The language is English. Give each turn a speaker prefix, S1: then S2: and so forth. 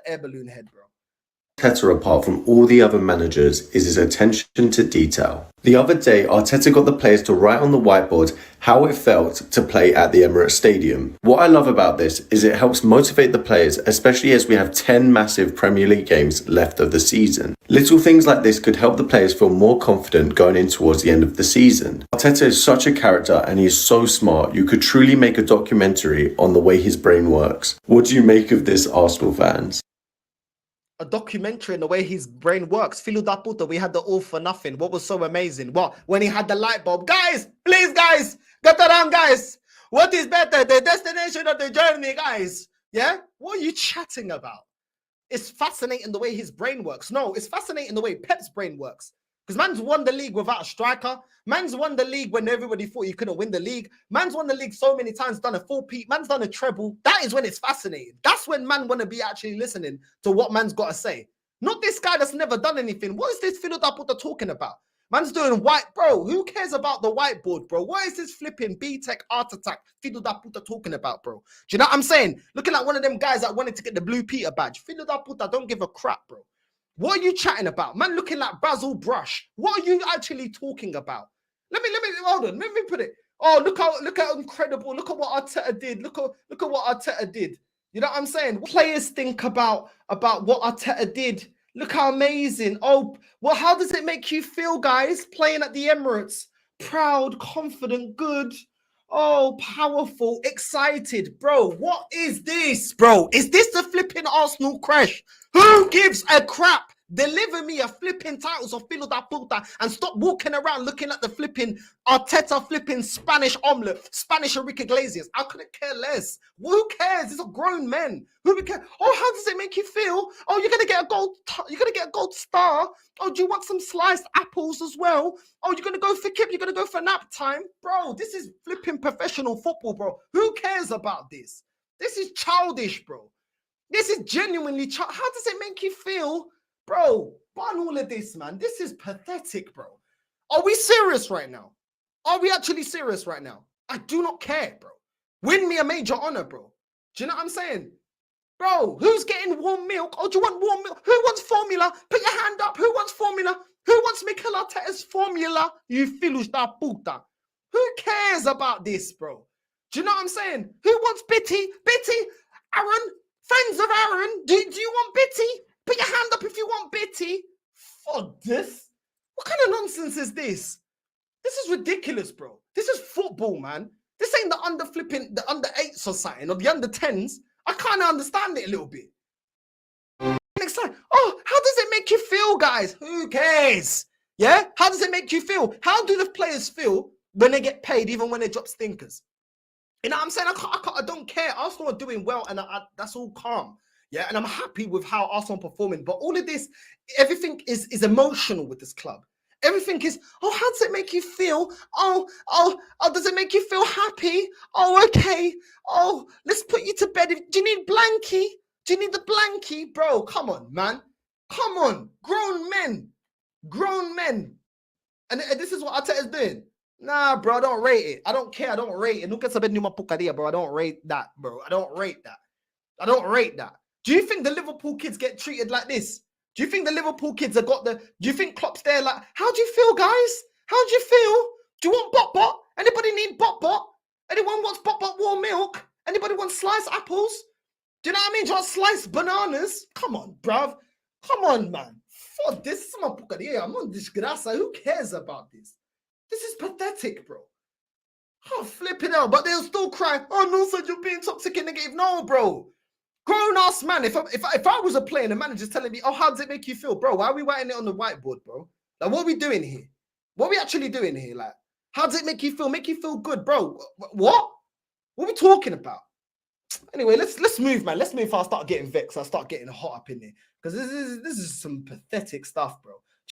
S1: air balloon head, bro.
S2: Arteta, apart from all the other managers, is his attention to detail. The other day, Arteta got the players to write on the whiteboard how it felt to play at the Emirates Stadium. What I love about this is it helps motivate the players, especially as we have 10 massive Premier League games left of the season. Little things like this could help the players feel more confident going in towards the end of the season. Arteta is such a character and he is so smart, you could truly make a documentary on the way his brain works. What do you make of this, Arsenal fans?
S1: A documentary in the way his brain works. Filho da puta, we had the all for nothing. What was so amazing? What? When he had the light bulb. Guys, please, guys, get around, guys. What is better, the destination or the journey, guys? Yeah? What are you chatting about? It's fascinating the way his brain works. No, it's fascinating the way Pep's brain works. Because man's won the league without a striker. Man's won the league when everybody thought he couldn't win the league. Man's won the league so many times, done a four-peat. Man's done a treble. That is when it's fascinating. That's when man want to be actually listening to what man's got to say. Not this guy that's never done anything. What is this Filho da puta talking about? Man's doing white, bro. Who cares about the whiteboard, bro? What is this flipping B-Tech Art Attack Filho da puta talking about, bro? Do you know what I'm saying? Looking like one of them guys that wanted to get the Blue Peter badge. Filho da puta don't give a crap, bro. What are you chatting about? Man looking like Basil Brush. What are you actually talking about? Let me hold on. Let me put it. Oh, look how incredible. Look at what Arteta did. Look at what Arteta did. You know what I'm saying? What players think about what Arteta did. Look how amazing. Oh, well, how does it make you feel, guys, playing at the Emirates? Proud, confident, good. Oh, powerful, excited. Bro, what is this, bro? Is this the flipping Arsenal crash? Who gives a crap? Deliver me a flipping titles of Filho da puta and stop walking around looking at the flipping Arteta flipping Spanish omelette, Spanish Enrique Iglesias. I couldn't care less. Who cares? It's a grown men. Who cares? Oh, how does it make you feel? Oh, you're gonna get a gold. You're gonna get a gold star. Oh, do you want some sliced apples as well? Oh, you're gonna go for kip. You're gonna go for nap time, bro. This is flipping professional football, bro. Who cares about this? This is childish, bro. This is genuinely childish. How does it make you feel? Bro, ban all of this, man. This is pathetic, bro. Are we serious right now? Are we actually serious right now? I do not care, bro. Win me a major honor, bro. Do you know what I'm saying? Bro, who's getting warm milk? Oh, do you want warm milk? Who wants formula? Put your hand up. Who wants formula? Who wants Mikel Arteta's formula? You filhos da puta. Who cares about this, bro? Do you know what I'm saying? Who wants Bitty? Bitty? Aaron? Friends of Aaron? Do you want Bitty? Put your hand up if you want Bitty. For this? What kind of nonsense is this? This is ridiculous, bro. This is football, man. This ain't the under 8s or something, or the under 10s. I kind of understand it a little bit. Next time, oh, how does it make you feel, guys? Who cares? Yeah? How does it make you feel? How do the players feel when they get paid, even when they drop stinkers? You know what I'm saying? I don't care. Arsenal are doing well, and that's all calm. Yeah, and I'm happy with how Arsenal are performing. But all of this, everything is emotional with this club. Everything is, oh, how does it make you feel? Oh, does it make you feel happy? Oh, okay. Oh, let's put you to bed. Do you need blankie? Do you need the blankie? Bro, come on, man. Come on. Grown men. Grown men. And this is what Arteta is doing. Nah, bro, I don't rate it. I don't care. I don't rate it. Nunca saber nenhuma porcaria, bro. I don't rate that, bro. I don't rate that. I don't rate that. Do you think the Liverpool kids get treated like this? Do you think the Liverpool kids have got the... Do you think Klopp's there like... How do you feel, guys? How do you feel? Do you want bot-bot? Anybody need bot-bot? Anyone wants bot-bot warm milk? Anybody want sliced apples? Do you know what I mean? Do you want sliced bananas? Come on, bruv. Come on, man. For this, I'm on disgrasa. Who cares about this? This is pathetic, bro. Oh, flip it out. But they'll still cry. Oh, no, sir, you're being toxic and negative. No, bro. Grown-ass man, if I was a player and the manager's telling me, oh, how does it make you feel? Bro, why are we writing it on the whiteboard, bro? Like, what are we doing here? What are we actually doing here? Like, how does it make you feel? Make you feel good, bro? What? What are we talking about? Anyway, let's move, man. Let's move before I start getting vexed. I start getting hot up in here. Because this is some pathetic stuff, bro.